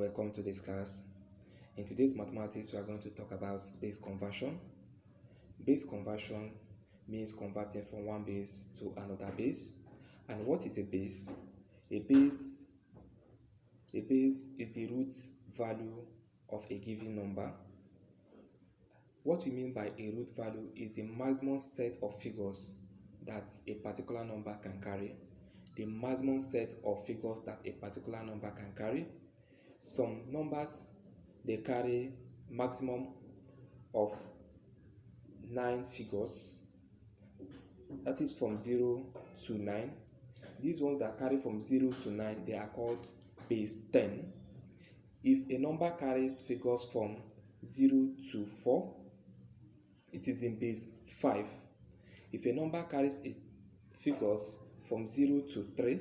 welcome to this class. In today's mathematics, we are going to talk about base conversion. Base conversion means converting from one base to another base. And what is a base? A base is the root value of a given number. What we mean by a root value is the maximum set of figures that a particular number can carry. The maximum set of figures that a particular number can carry. Some numbers, they carry maximum of 9 figures, that is from 0 to 9. These ones that carry from 0 to 9, they are called base 10. If a number carries figures from 0 to 4, it is in base 5. If a number carries figures from 0 to 3,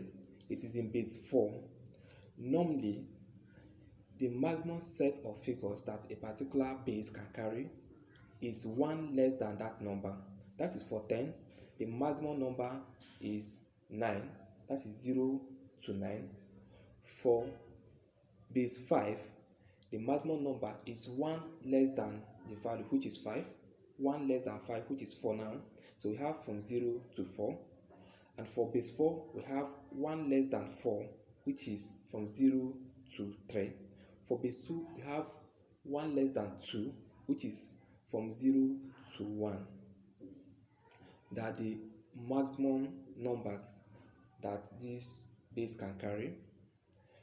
it is in base 4. Normally, the maximum set of figures that a particular base can carry is 1 less than that number. That is for 10. The maximum number is 9. That is 0 to 9. For base 5, the maximum number is 1 less than the value, which is 5. 1 less than 5, which is 4 now. So we have from 0 to 4. And for base 4, we have 1 less than 4, which is from 0 to 3. For base 2, we have 1 less than 2, which is from 0 to 1. That are the maximum numbers that this base can carry.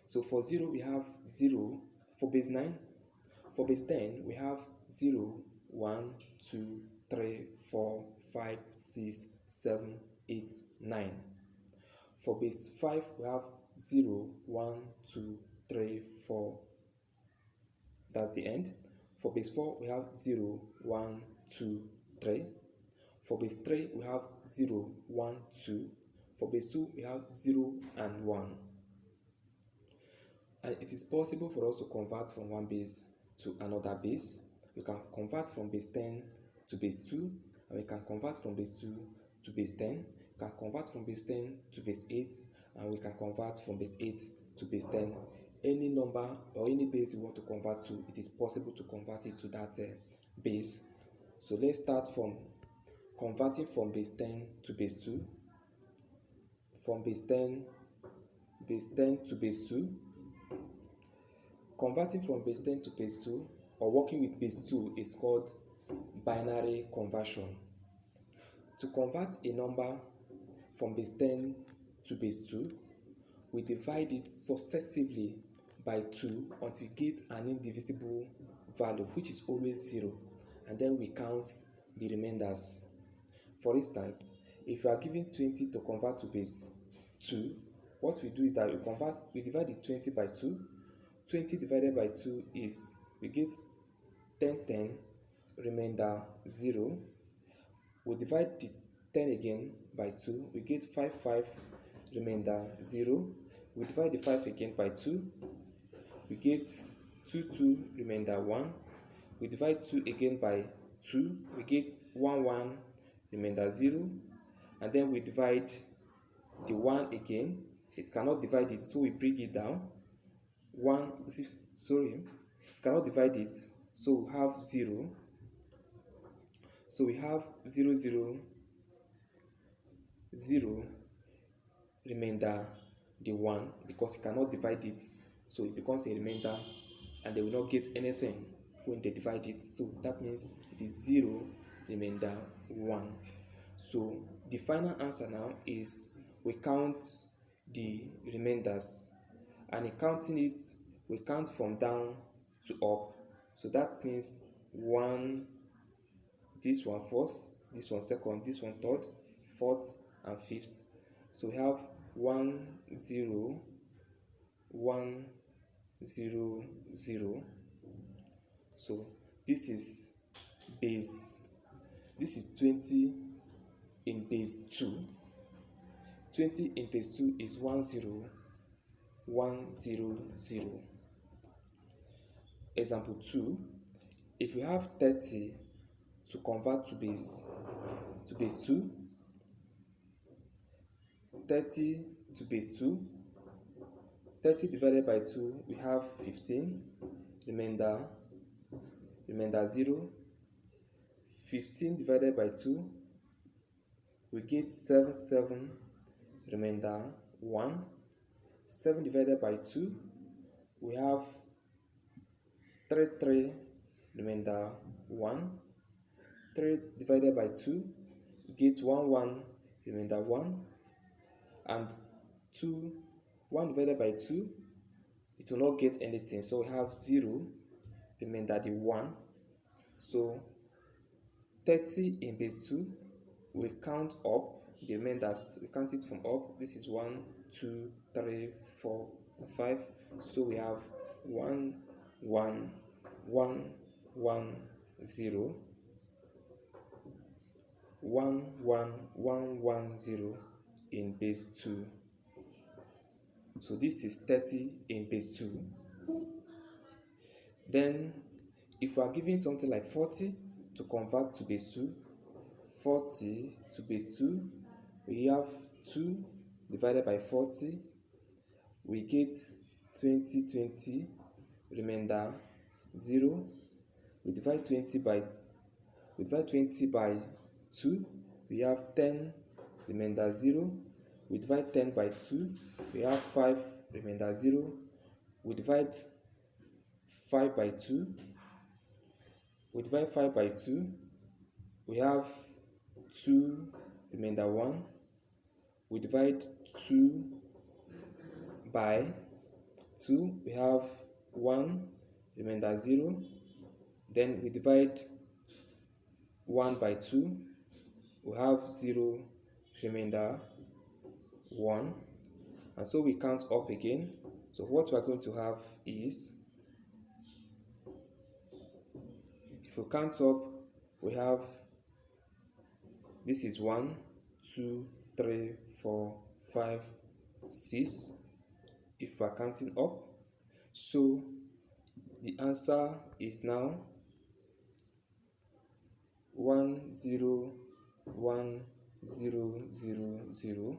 So for 0, we have 0. For base 9, for base 10, we have 0, 1, 2, 3, 4, 5, 6, 7, 8, 9. For base 5, we have 0, 1, 2, 3, 4. That's the end. For base 4, we have 0, 1, 2, 3. For base 3, we have 0, 1, 2. For base 2, we have 0 and 1. And it is possible for us to convert from one base to another base. We can convert from base 10 to base 2, and we can convert from base 2 to base 10. We can convert from base 10 to base 8, and we can convert from base 8 to base 10. Any number or any base you want to convert to, it is possible to convert it to that base. So let's start from converting from base 10 to base 2. From base 10 to base 2. Converting from base 10 to base 2 or working with base 2 is called binary conversion. To convert a number from base 10 to base 2, we divide it successively by 2 until we get an indivisible value, which is always 0, and then we count the remainders. For instance, if you are given 20 to convert to base 2, what we do is that we divide the 20 by 2. 20 divided by 2 is, we get 10, remainder 0. We divide the 10 again by 2, we get 5, remainder 0. We divide the 5 again by 2, we get 2, remainder 1. We divide 2 again by 2, we get 1, remainder 0. And then we divide the 1 again. It cannot divide it, so we bring it down. Cannot divide it, so we have 0. So we have 0, 0, 0, remainder the 1, because it cannot divide it, so it becomes a remainder, and they will not get anything when they divide it. So that means it is 0, remainder 1. So the final answer now is we count the remainders, and in counting it, we count from down to up. So that means 1, this one first, this one second, this one third, fourth, and fifth. So we have 1, 0, 1, 0, 0. So this is 20 in base 2. 20 in base 2 is 1, 0, 1, 0, 0. Example 2, if you have 30 to convert to base 2, 30 to base 2, 30 divided by 2, we have 15, remainder 0. 15 divided by 2, we get 7, remainder 1. 7 divided by 2, we have 3, remainder 1. 3 divided by 2, we get 1, remainder 1. And 1 divided by 2, it will not get anything, so we have 0, remainder the 1. So 30 in base 2, we count up the remainders, we count it from up. This is 1, 2, 3, 4, 5. So we have 1, 1, 1, 1, 0, 1, 1, 1, 1, 0 in base 2. So this is 30 in base 2. Then if we are given something like 40 to convert to base 2, 40 to base 2, we have 2 divided by 40, we get 20, remainder 0. We divide 20 by 2, we have 10, remainder 0. We divide 10 by 2, we have 5, remainder 0. We divide 5 by 2, we divide 5 by 2, we have 2, remainder 1. We divide 2 by 2, we have 1, remainder 0. Then we divide 1 by 2, we have 0, remainder 1. And so we count up again. So what we are going to have is, if we count up, we have, this is 1, 2, 3, 4, 5, 6, if we are counting up. So the answer is now 1, 0, 1, 0, 0, 0,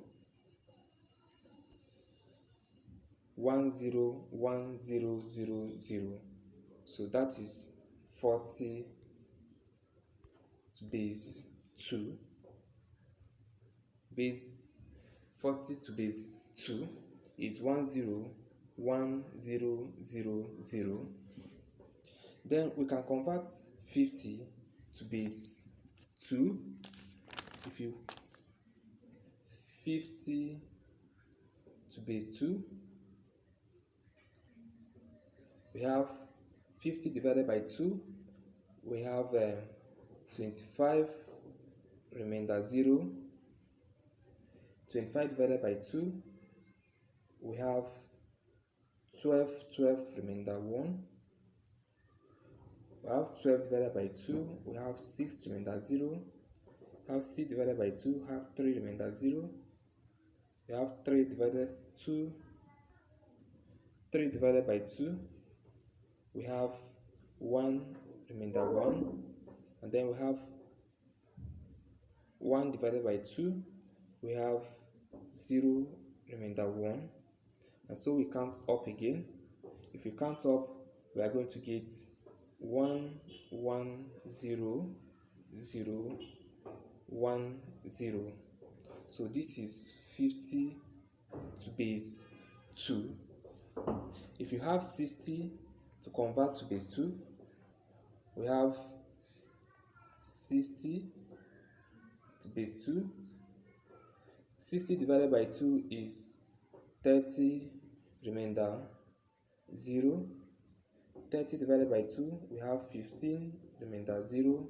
1, 0, 1, 0, 0, 0. So that is 40 to base 2. Base 40 to base 2 is 1, 0, 1, 0, 0, 0. Then we can convert 50 to base 2. If you 50 to base 2, we have 50 divided by 2, we have 25, remainder 0. 25 divided by 2, we have 12, remainder 1. We have 12 divided by 2, we have 6, remainder 0. We have 6 divided by 2, we have 3, remainder 0. We have 3 divided by 2, we have 1, remainder 1. And then we have 1 divided by 2, we have 0, remainder 1. And so we count up again. If we count up, we are going to get 1, 1, 0, 0, 1, 0. So this is 50 to base 2. If you have 60 to convert to base 2, we have 60 to base 2. 60 divided by 2 is 30, remainder 0. 30 divided by 2, we have 15, remainder 0.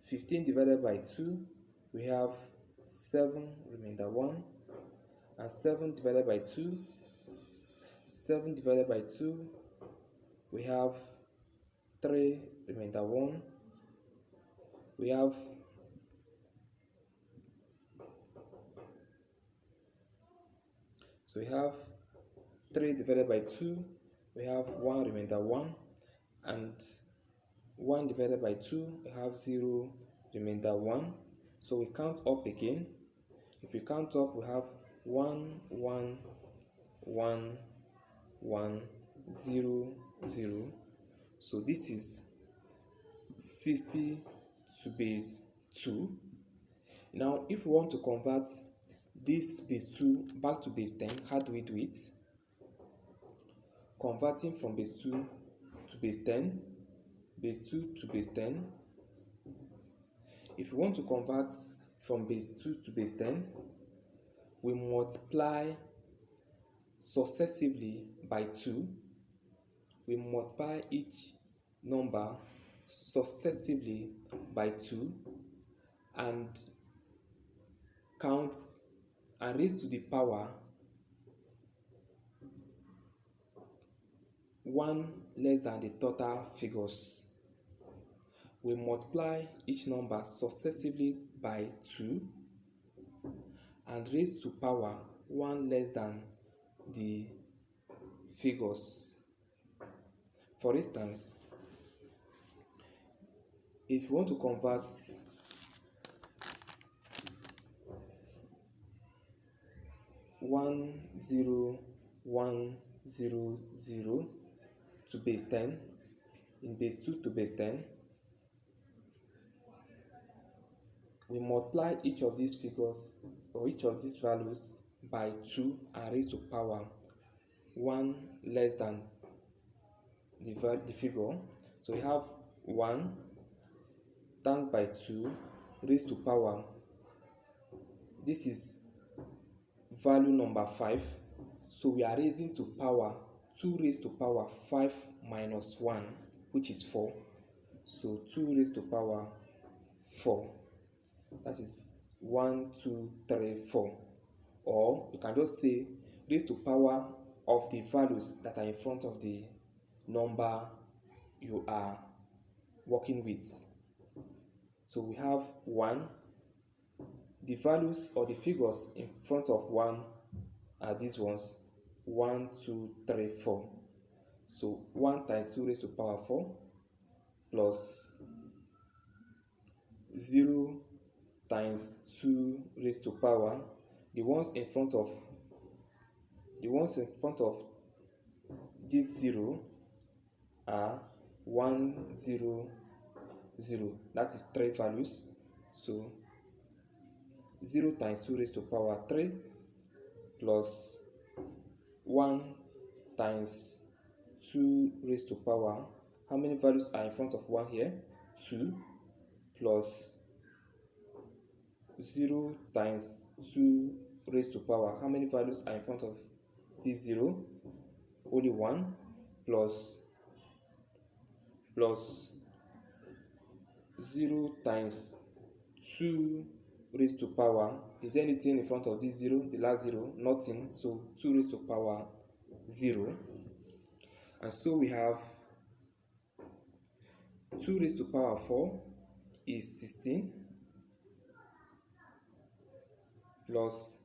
15 divided by 2, we have 7, remainder 1. And 7 divided by 2, 7 divided by 2, we have 3, remainder 1. We have 3 divided by 2, we have 1, remainder 1. And 1 divided by 2, we have 0, remainder 1. So we count up again. If we count up, we have 1, 1, 1, 1 0 0. So this is 60 to base 2. Now if we want to convert this base 2 back to base 10, how do we do it? Converting from base 2 to base 10, base 2 to base 10. If we want to convert from base 2 to base 10, we multiply successively by 2. We multiply each number successively by 2 and count and raise to the power 1 less than the total figures. We multiply each number successively by 2 and raise to power 1 less than the figures. For instance, if you want to convert 10100 to base 10 in base 2 to base 10, we multiply each of these figures or each of these values by 2 and raise to power 1 less than the figure. So we have 1 times by 2 raised to power, this is value number 5. So we are raising to power 2 raised to power 5 minus 1, which is 4. So 2 raised to power 4. That is 1, 2, 3, 4. Or you can just say raised to power of the values that are in front of the number you are working with. So we have 1. The values or the figures in front of 1 are these ones: 1, 2, 3, 4. So 1 times 2 raised to power 4 plus 0 times 2 raised to power, the ones in front of this 0 are 1 0 0. That is 3 values. So 0 times 2 raised to power 3 plus 1 times 2 raised to power, how many values are in front of 1 here? 2 plus 0 times 2 raised to power, how many values are in front of this 0? Only 1 plus 0 times 2 raised to power. Is there anything in front of this 0? The last 0? Nothing. So 2 raised to power 0. And so we have 2 raised to power 4 is 16 plus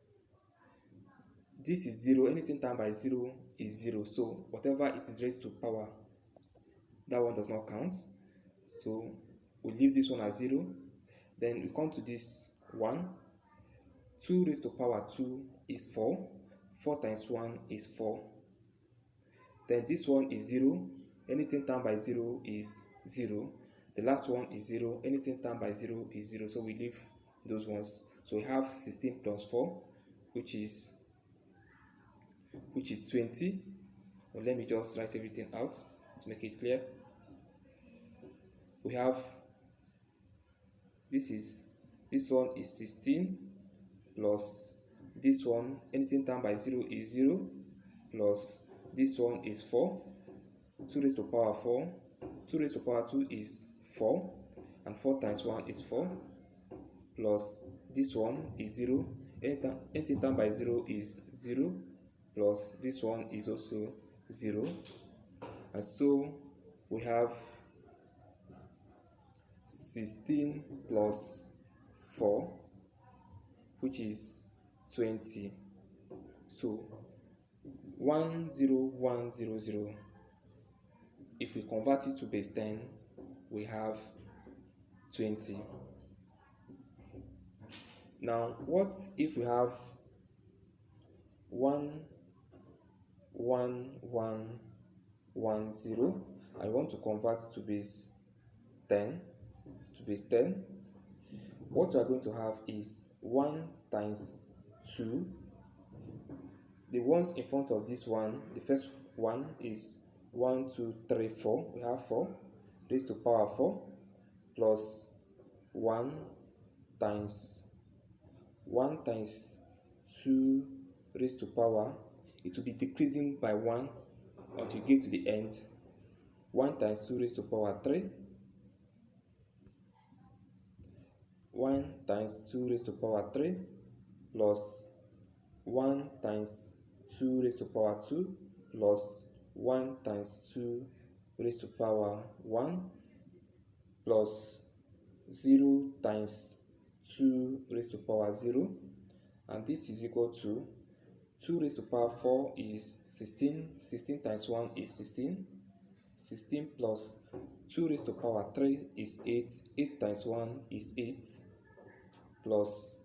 this is 0. Anything times by 0 is 0. So whatever it is raised to power, that one does not count. So we leave this one as 0. Then we come to this 1. 2 raised to power 2 is 4. 4 times 1 is 4. Then this one is 0. Anything times by 0 is 0. The last one is 0. Anything times by 0 is 0. So we leave those ones. So we have 16 plus 4, which is 20. Well, let me just write everything out to make it clear. We have this one is 16 plus this one, anything times by 0 is 0, plus this one is 4. 2 raised to power 4. 2 raised to power 2 is 4, and 4 times 1 is 4, plus this one is 0. Anything times by 0 is 0, plus this one is also 0. And so we have 16 plus 4, which is 20. So 10100, if we convert it to base 10, we have 20. Now what if we have 1 1110. I want to convert to base 10. What we are going to have is 1 times 2. The ones in front of this one, the first one is 1, 2, 3, 4. We have 4 raised to power 4 plus 1 times 2 raised to power. It will be decreasing by 1 until you get to the end. 1 times 2 raised to power 3. 1 times 2 raised to power 3 plus 1 times 2 raised to power 2 plus 1 times 2 raised to power 1 plus 0 times 2 raised to power 0, and this is equal to 2 raised to power 4 is 16. 16 times 1 is 16. 16 plus 2 raised to power 3 is 8. 8 times 1 is 8 plus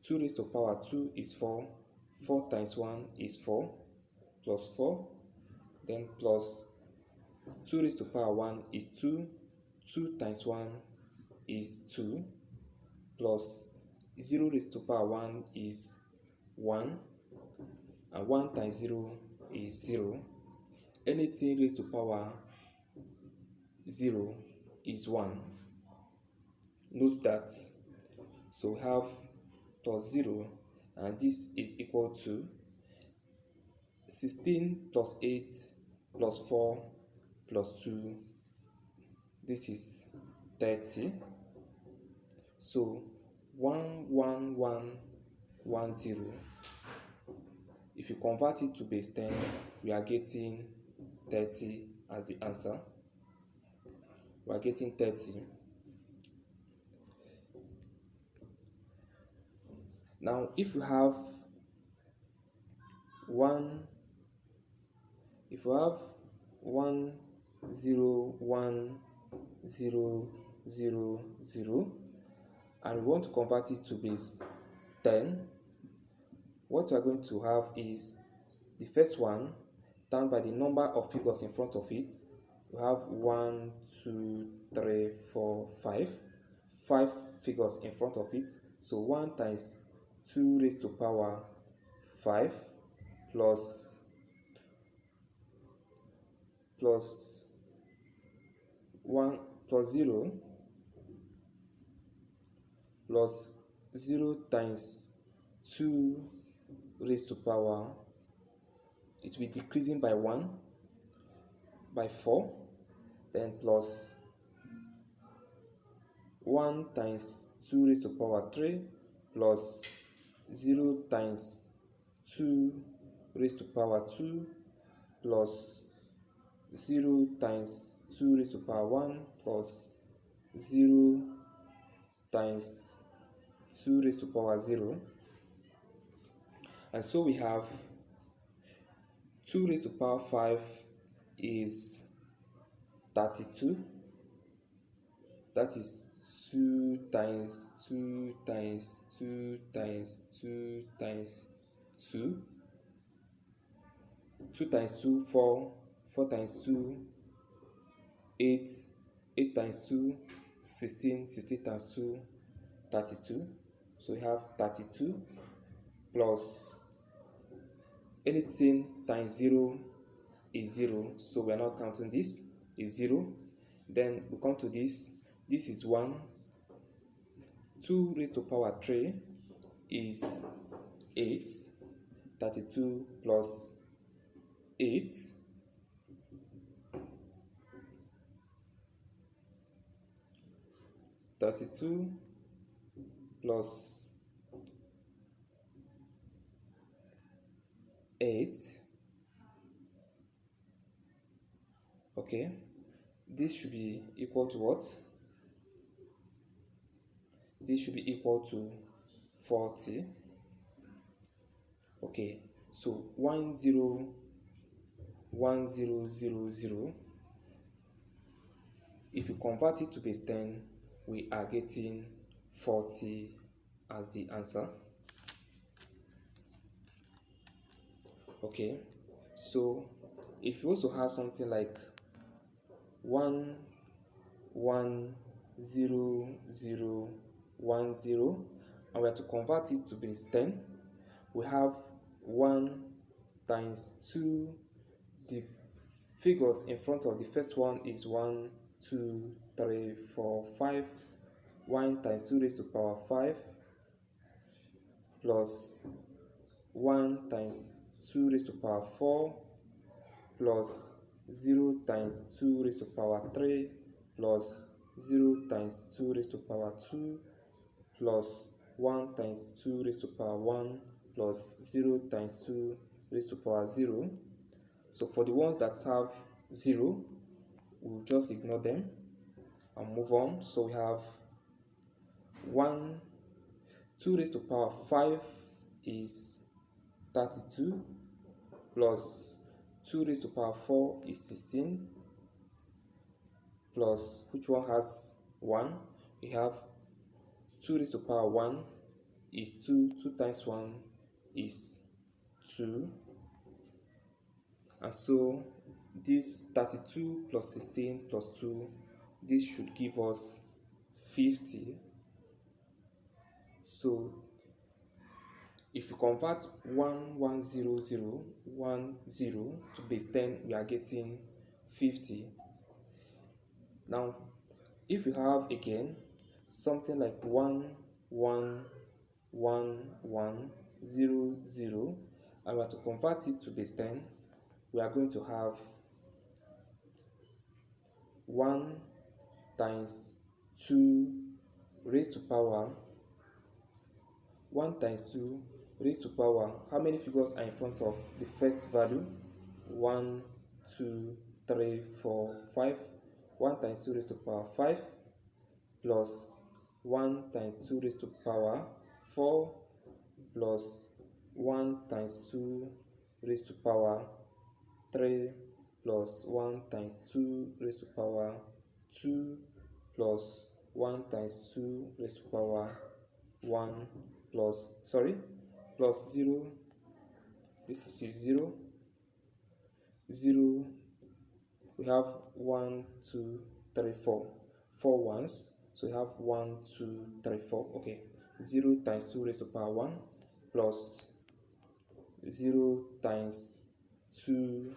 2 raised to power 2 is 4. 4 times 1 is 4 plus 4, then plus 2 raised to power 1 is 2. 2 times 1 is 2 plus 0 raised to power 1 is 1, and 1 times 0 is 0. Anything raised to power 0 is 1. Note that. So we have plus 0, and this is equal to 16 plus 8 plus 4 plus 2. This is 30. So 11110. If you convert it to base 10, we are getting 30 as the answer. We are getting 30. Now, if you have 1 0 1 0 0 0, and we want to convert it to base 10, what we are going to have is the first one times by the number of figures in front of it. We have 1 2 3 4 5 figures in front of it. So 1 times 2 raised to power 5 plus 1 plus 0 plus 0 times 2 raised to power, it will be decreasing by 1 by 4, then plus 1 times 2 raised to power 3 plus 0 times 2 raised to power 2 plus 0 times 2 raised to power 1 plus 0 times 2 raised to power 0. And so we have 2 raised to power 5 is 32. That is 2 times 2 times 2 times 2 times 2. 2 times 2, 4. 4 times 2, 8. 8 times 2, 16. 16 times 2, 32. So we have 32 plus anything times 0 is 0. So we are not counting this, is 0. Then we come to this. This is 1. 2 raised to power 3 is 8. 32 plus 8. 32 plus 8. Okay, this should be equal to what? This should be equal to 40. Okay, so 1 0 1 0 0 0. If you convert it to base 10, we are getting 40 as the answer. Okay, So if you also have something like 1 1 0 0 1 0 and we are to convert it to base 10, we have 1 times 2. The figures in front of the first one is 1 2 3 4 5. 1 times 2 raised to power 5 plus 1 times 2 raised to power 4 plus 0 times 2 raised to power 3 plus 0 times 2 raised to power 2 plus 1 times 2 raised to power 1 plus 0 times 2 raised to power 0. So for the ones that have 0, we'll just ignore them and move on. So we have 2 raised to power 5 is 32 plus 2 raised to power 4 is 16 plus which one has 1? We have 2 raised to power 1 is 2. 2 times 1 is 2. And so this 32 plus 16 plus 2, this should give us 50. So if you convert 1 1 0 0 1 0 to base 10, we are getting 50. Now if you have again something like 1 1 1 1 0 0 and we are to convert it to base 10, we are going to have 1 times 2 raised to power 1 times 2 raised to power. How many figures are in front of the first value? 1 2 3 4 5. 1 times 2 raised to power 5 plus 1 times 2 raised to power 4 plus 1 times 2 raised to power 3 plus 1 times 2 raised to power 2 plus 1 times 2 raised to power 1 plus 0. This is 0 0. We have 1 2 3 4 ones, so we have 1 2 3 4. Okay, 0 times 2 raised to power 1 plus 0 times 2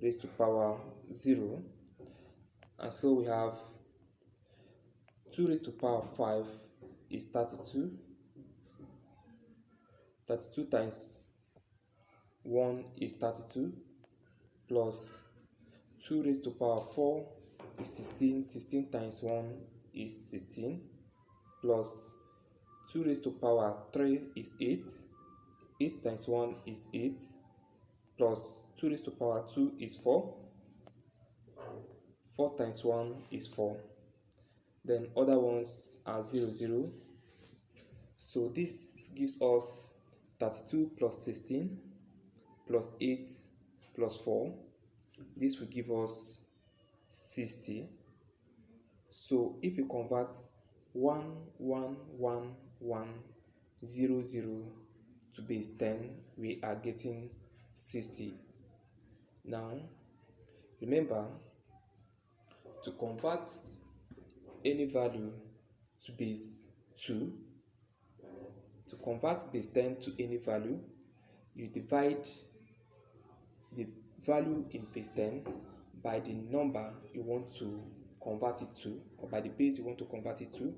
raised to power 0, and so we have 2 raised to power 5 is 32. 32 times 1 is 32 plus 2 raised to power 4 is 16. 16 times 1 is 16 plus 2 raised to power 3 is 8. 8 times 1 is 8 plus 2 raised to power 2 is 4. 4 times 1 is 4. Then other ones are 0 0. So this gives us 32 plus 16 plus 8 plus 4. This will give us 60. So if you convert 1 1 1 1 0 0 to base 10, we are getting 60. Now remember, to convert any value to base 2, to convert base 10 to any value, you divide the value in base 10 by the number you want to convert it to, or by the base you want to convert it to.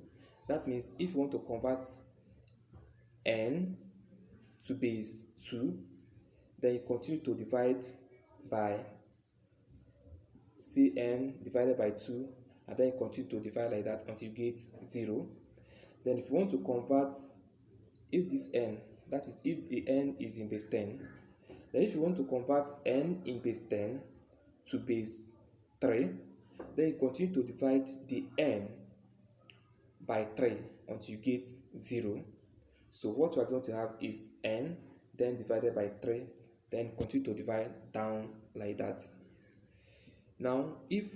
That means if you want to convert n to base 2, then you continue to divide by n divided by 2, and then you continue to divide like that until you get 0. Then if you want to convert, if this n, that is if the n is in base 10, then if you want to convert n in base 10 to base 3, then you continue to divide the n by 3 until you get 0. So what we are going to have is n, then divided by 3, then continue to divide down like that. Now if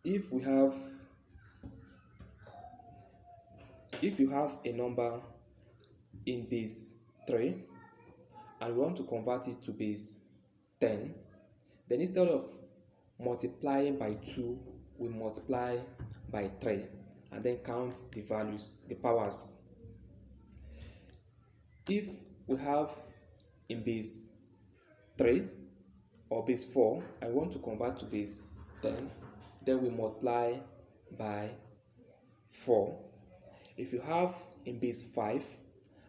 you have a number in base 3 and we want to convert it to base 10, then instead of multiplying by 2, we multiply by 3 and then count the values, the powers. If we have in base 3 or base 4 and want to convert to base 10, then we multiply by 4. If you have in base 5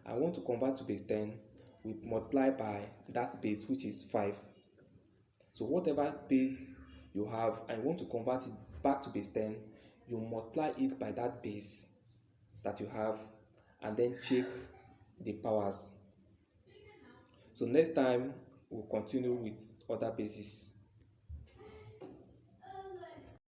and want to convert to base 10, we multiply by that base, which is 5. So whatever base you have and you want to convert it back to base 10, you multiply it by that base that you have and then check the powers. So next time we'll continue with other bases.